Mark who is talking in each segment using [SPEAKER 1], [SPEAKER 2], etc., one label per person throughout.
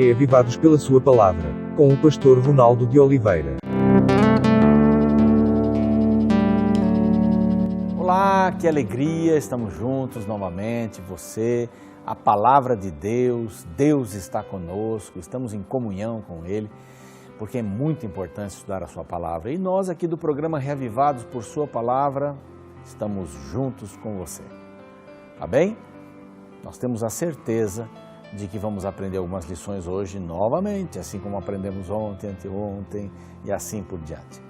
[SPEAKER 1] reavivados pela sua palavra, com o pastor Ronaldo de Oliveira.
[SPEAKER 2] Olá, que alegria, estamos juntos novamente, você, a palavra de Deus, Deus está conosco, estamos em comunhão com Ele, porque é muito importante estudar a sua palavra. E nós aqui do programa Reavivados por Sua Palavra, estamos juntos com você, tá bem? Nós temos a certeza de que vamos aprender algumas lições hoje novamente, assim como aprendemos ontem, anteontem e assim por diante.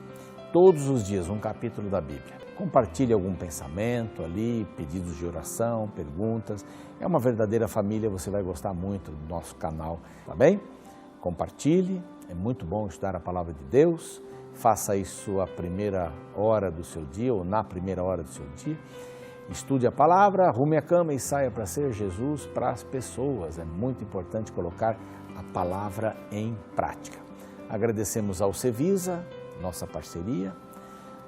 [SPEAKER 2] Todos os dias um capítulo da Bíblia. Compartilhe algum pensamento ali, pedidos de oração, perguntas. É uma verdadeira família, você vai gostar muito do nosso canal, tá bem? Compartilhe, é muito bom estudar a palavra de Deus. Faça isso a primeira hora do seu dia ou na primeira hora do seu dia. Estude a palavra, arrume a cama e saia para ser Jesus para as pessoas. É muito importante colocar a palavra em prática. Agradecemos ao Cevisa, nossa parceria,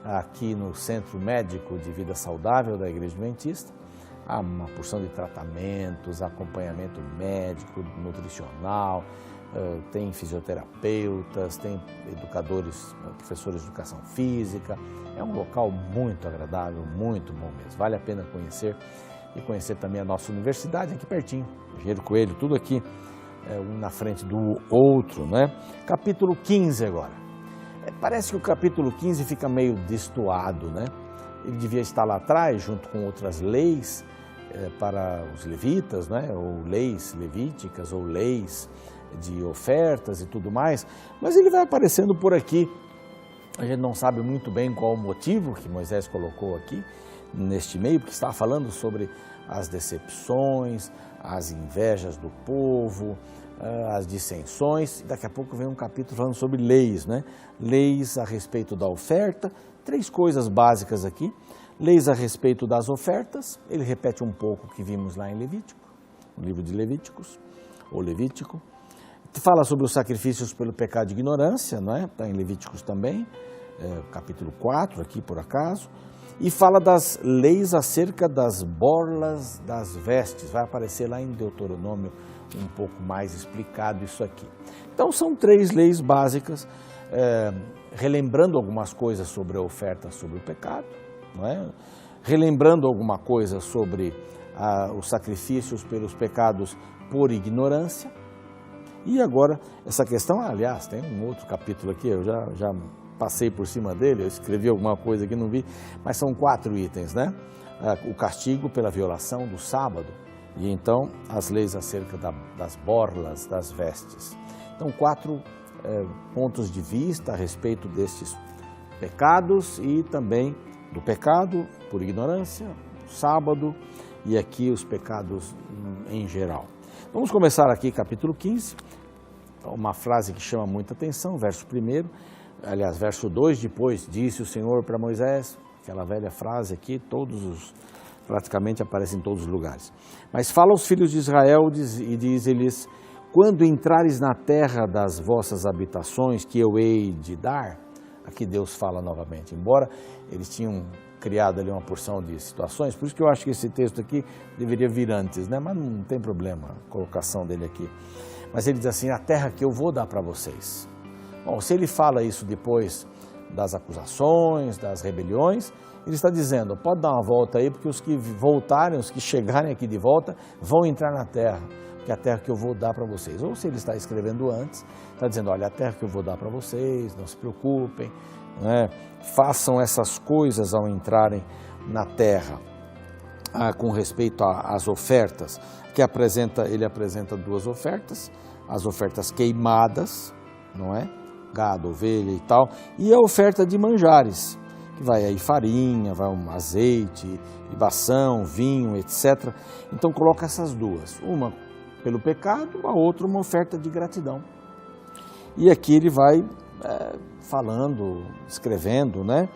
[SPEAKER 2] aqui no Centro Médico de Vida Saudável da Igreja Adventista. Há uma porção de tratamentos, acompanhamento médico, nutricional, tem fisioterapeutas, tem educadores, professores de educação física. É um local muito agradável, muito bom mesmo. Vale a pena conhecer e conhecer também a nossa universidade aqui pertinho, Engenheiro Coelho, tudo aqui, um na frente do outro, né? Capítulo 15 agora. Parece que o capítulo 15 fica meio destoado, né? Ele devia estar lá atrás, junto com outras leis para os levitas, né? Ou leis levíticas, ou leis de ofertas e tudo mais, mas ele vai aparecendo por aqui. A gente não sabe muito bem qual o motivo que Moisés colocou aqui, neste meio, porque está falando sobre as decepções, as invejas do povo, as dissensões. Daqui a pouco vem um capítulo falando sobre leis, né? Leis a respeito da oferta, 3 coisas básicas aqui. Leis a respeito das ofertas, ele repete um pouco o que vimos lá em Levítico, no livro de Levíticos, ou Levítico. Fala sobre os sacrifícios pelo pecado de ignorância, não é? Está em Levíticos também, capítulo 4, aqui por acaso. E fala das leis acerca das borlas das vestes. Vai aparecer lá em Deuteronômio um pouco mais explicado isso aqui. Então são 3 leis básicas, relembrando algumas coisas sobre a oferta sobre o pecado, não é? Relembrando alguma coisa sobre os sacrifícios pelos pecados por ignorância. E agora, essa questão, aliás, tem um outro capítulo aqui, eu já passei por cima dele, eu escrevi alguma coisa aqui, não vi, mas são 4 itens, né? O castigo pela violação do sábado, e então as leis acerca das borlas, das vestes. Então, 4 pontos de vista a respeito destes pecados e também do pecado por ignorância, sábado e aqui os pecados em geral. Vamos começar aqui capítulo 15, uma frase que chama muita atenção, verso 1, aliás, verso 2, depois, disse o Senhor para Moisés, aquela velha frase aqui, praticamente aparece em todos os lugares. Mas fala aos filhos de Israel e diz-lhes, quando entrares na terra das vossas habitações que eu hei de dar, aqui Deus fala novamente, embora eles tinham criado ali uma porção de situações, por isso que eu acho que esse texto aqui deveria vir antes, né? Mas não tem problema a colocação dele aqui. Mas ele diz assim, a terra que eu vou dar para vocês. Bom, se ele fala isso depois das acusações, das rebeliões, ele está dizendo, pode dar uma volta aí, porque os que voltarem, os que chegarem aqui de volta, vão entrar na terra, que é a terra que eu vou dar para vocês. Ou se ele está escrevendo antes, está dizendo, olha, a terra que eu vou dar para vocês, não se preocupem, né? Façam essas coisas ao entrarem na terra. Com respeito às ofertas, ele apresenta 2 ofertas, as ofertas queimadas, não é? Gado, ovelha e tal, e a oferta de manjares, que vai aí farinha, vai um azeite, libação, vinho, etc. Então coloca essas 2, uma pelo pecado, a outra uma oferta de gratidão. E aqui ele vai falando, escrevendo, né?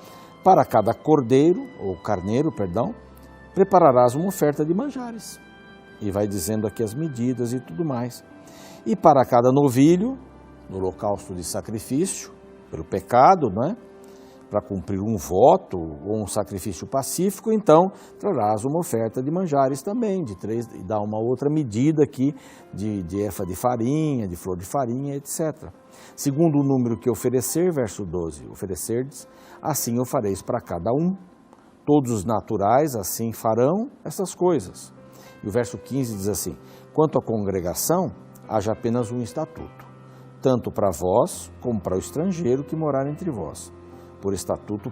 [SPEAKER 2] Para cada cordeiro, ou carneiro, perdão, prepararás uma oferta de manjares. E vai dizendo aqui as medidas e tudo mais. E para cada novilho, no holocausto de sacrifício, pelo pecado, né? para cumprir um voto ou um sacrifício pacífico, então trarás uma oferta de manjares também, de 3, e dá uma outra medida aqui de efa de farinha, de flor de farinha, etc. Segundo o número que oferecer, verso 12, oferecerdes, assim o fareis para cada um. Todos os naturais assim farão essas coisas. E o verso 15 diz assim, quanto à congregação, haja apenas um estatuto, tanto para vós como para o estrangeiro que morar entre vós, por estatuto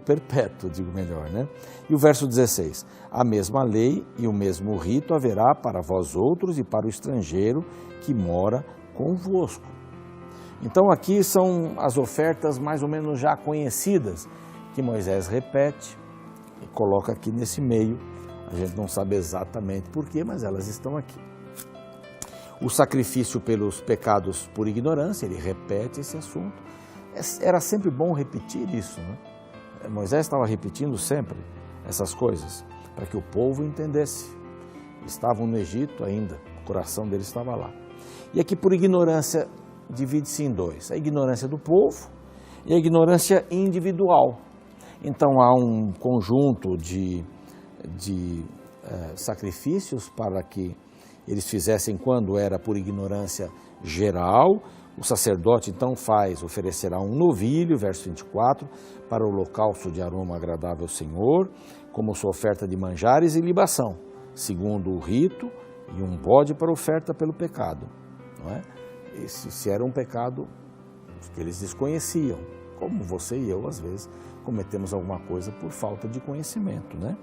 [SPEAKER 2] perpétuo, digo melhor, né? E o verso 16, a mesma lei e o mesmo rito haverá para vós outros e para o estrangeiro que mora convosco. Então aqui são as ofertas mais ou menos já conhecidas, que Moisés repete e coloca aqui nesse meio. A gente não sabe exatamente porquê, mas elas estão aqui. O sacrifício pelos pecados por ignorância, ele repete esse assunto. Era sempre bom repetir isso, né? Moisés estava repetindo sempre essas coisas, para que o povo entendesse. Estavam no Egito ainda, o coração deles estava lá. E aqui por ignorância divide-se em dois, a ignorância do povo e a ignorância individual. Então há um conjunto de sacrifícios para que eles fizessem quando era por ignorância geral. O sacerdote então oferecerá um novilho, verso 24, para o holocausto de aroma agradável ao Senhor, como sua oferta de manjares e libação, segundo o rito, e um bode para oferta pelo pecado. Não é? Se era um pecado que eles desconheciam, como você e eu, às vezes, cometemos alguma coisa por falta de conhecimento, né?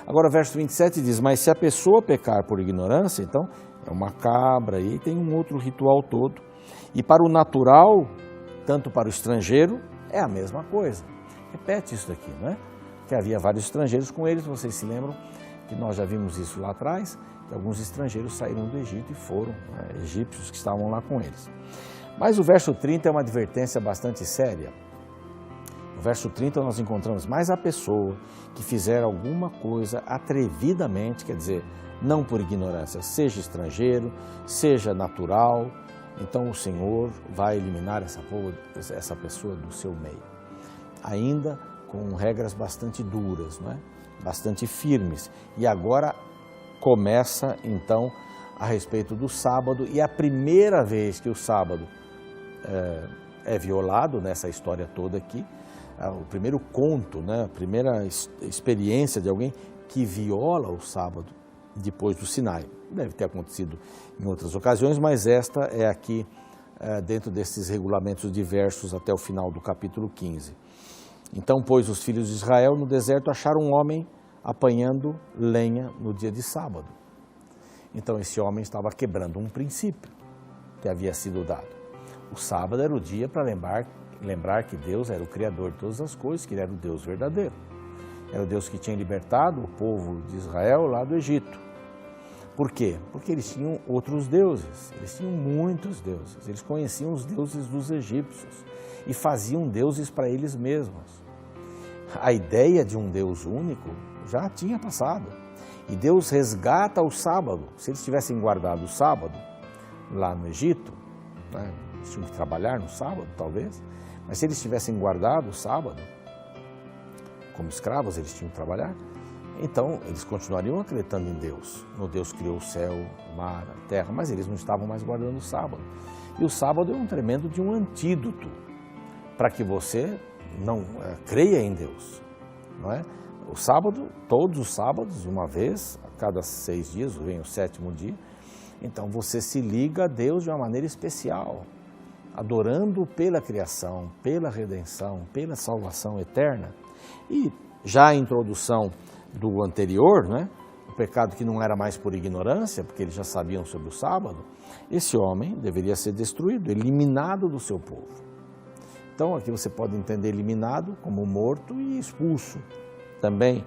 [SPEAKER 2] Agora, verso 27 diz, mas se a pessoa pecar por ignorância, então é uma cabra, e tem um outro ritual todo. E para o natural, tanto para o estrangeiro, é a mesma coisa. Repete isso daqui, não é? Que havia vários estrangeiros com eles, vocês se lembram que nós já vimos isso lá atrás, que alguns estrangeiros saíram do Egito e foram, né, egípcios que estavam lá com eles. Mas o verso 30 é uma advertência bastante séria. No verso 30 nós encontramos, mas a pessoa que fizer alguma coisa atrevidamente, quer dizer, não por ignorância, seja estrangeiro, seja natural, então o Senhor vai eliminar essa pessoa do seu meio. Ainda com regras bastante duras, não é? Bastante firmes. E agora começa então a respeito do sábado, e a primeira vez que o sábado é violado nessa história toda aqui, o primeiro conto, né, a primeira experiência de alguém que viola o sábado depois do Sinai. Deve ter acontecido em outras ocasiões, mas esta é aqui dentro desses regulamentos diversos até o final do capítulo 15. Então, pois, os filhos de Israel no deserto acharam um homem apanhando lenha no dia de sábado. Então, esse homem estava quebrando um princípio que havia sido dado. O sábado era o dia para lembrar que Deus era o Criador de todas as coisas, que Ele era o Deus verdadeiro. Era o Deus que tinha libertado o povo de Israel lá do Egito. Por quê? Porque eles tinham outros deuses, eles tinham muitos deuses, eles conheciam os deuses dos egípcios e faziam deuses para eles mesmos. A ideia de um Deus único já tinha passado. E Deus resgata o sábado. Se eles tivessem guardado o sábado lá no Egito, né, eles tinham que trabalhar no sábado, talvez, mas se eles tivessem guardado o sábado, como escravos eles tinham que trabalhar, então eles continuariam acreditando em Deus. No Deus criou o céu, o mar, a terra, mas eles não estavam mais guardando o sábado. E o sábado é um tremendo de um antídoto para que você não creia em Deus, não é? O sábado, todos os sábados, uma vez, a cada 6 dias, vem o 7º dia, então você se liga a Deus de uma maneira especial, adorando pela criação, pela redenção, pela salvação eterna. E já a introdução do anterior, né, o pecado que não era mais por ignorância, porque eles já sabiam sobre o sábado, esse homem deveria ser destruído, eliminado do seu povo. Então aqui você pode entender eliminado como morto e expulso também.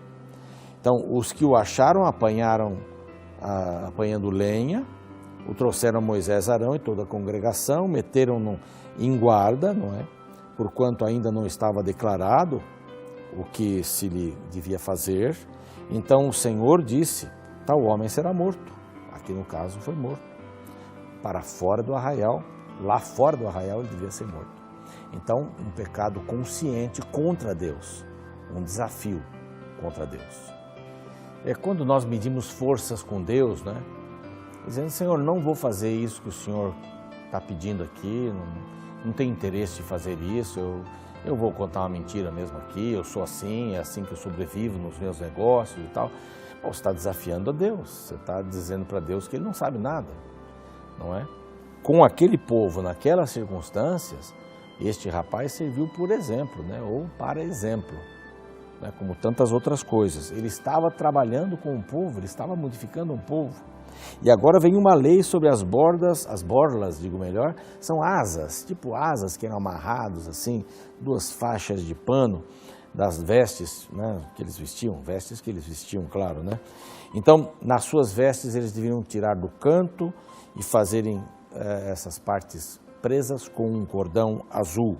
[SPEAKER 2] Então os que o acharam apanhando lenha, o trouxeram a Moisés, Arão e toda a congregação, meteram-no em guarda, não é? Porquanto ainda não estava declarado o que se lhe devia fazer. Então o Senhor disse, tal homem será morto. Aqui no caso foi morto. Para fora do arraial, lá fora do arraial ele devia ser morto. Então, um pecado consciente contra Deus, um desafio contra Deus. É quando nós medimos forças com Deus, né? Dizendo, Senhor, não vou fazer isso que o Senhor está pedindo aqui, não tenho interesse de fazer isso, eu vou contar uma mentira mesmo aqui, eu sou assim, é assim que eu sobrevivo nos meus negócios e tal. Bom, você está desafiando a Deus, você está dizendo para Deus que Ele não sabe nada, não é? Com aquele povo, naquelas circunstâncias, este rapaz serviu por exemplo, né? Ou para exemplo, né? Como tantas outras coisas. Ele estava trabalhando com o povo, ele estava modificando um povo. E agora vem uma lei sobre as borlas, digo melhor, são asas, tipo asas que eram amarrados assim, 2 faixas de pano das vestes, né, que eles vestiam, claro, né? Então, nas suas vestes eles deviam tirar do canto e fazerem essas partes presas com um cordão azul.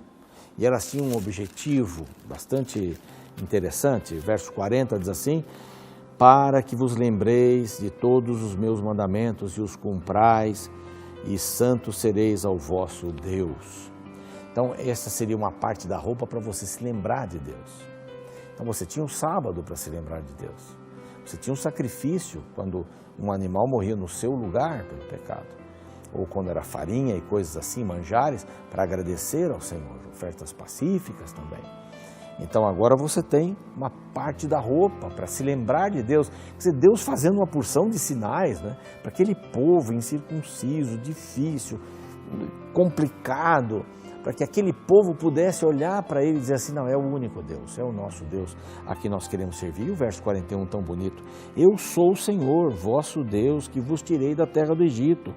[SPEAKER 2] E elas tinham um objetivo bastante interessante, verso 40 diz assim, para que vos lembreis de todos os meus mandamentos e os cumprais, e santos sereis ao vosso Deus. Então, essa seria uma parte da roupa para você se lembrar de Deus. Então, você tinha um sábado para se lembrar de Deus. Você tinha um sacrifício quando um animal morria no seu lugar pelo pecado. Ou quando era farinha e coisas assim, manjares, para agradecer ao Senhor. Ofertas pacíficas também. Então agora você tem uma parte da roupa para se lembrar de Deus. Quer dizer, Deus fazendo uma porção de sinais, né, para aquele povo incircunciso, difícil, complicado, para que aquele povo pudesse olhar para ele e dizer assim, não, é o único Deus, é o nosso Deus a quem nós queremos servir. E o verso 41 tão bonito, eu sou o Senhor, vosso Deus, que vos tirei da terra do Egito,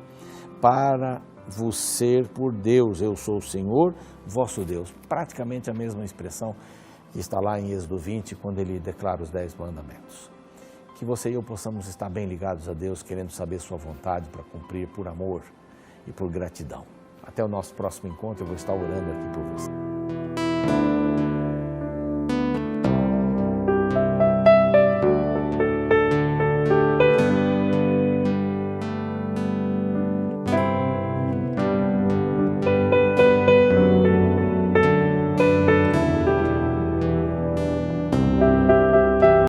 [SPEAKER 2] para vos ser por Deus, eu sou o Senhor, vosso Deus. Praticamente a mesma expressão que está lá em Êxodo 20, quando ele declara os 10 mandamentos. Que você e eu possamos estar bem ligados a Deus, querendo saber sua vontade para cumprir por amor e por gratidão. Até o nosso próximo encontro, eu vou estar orando aqui por você.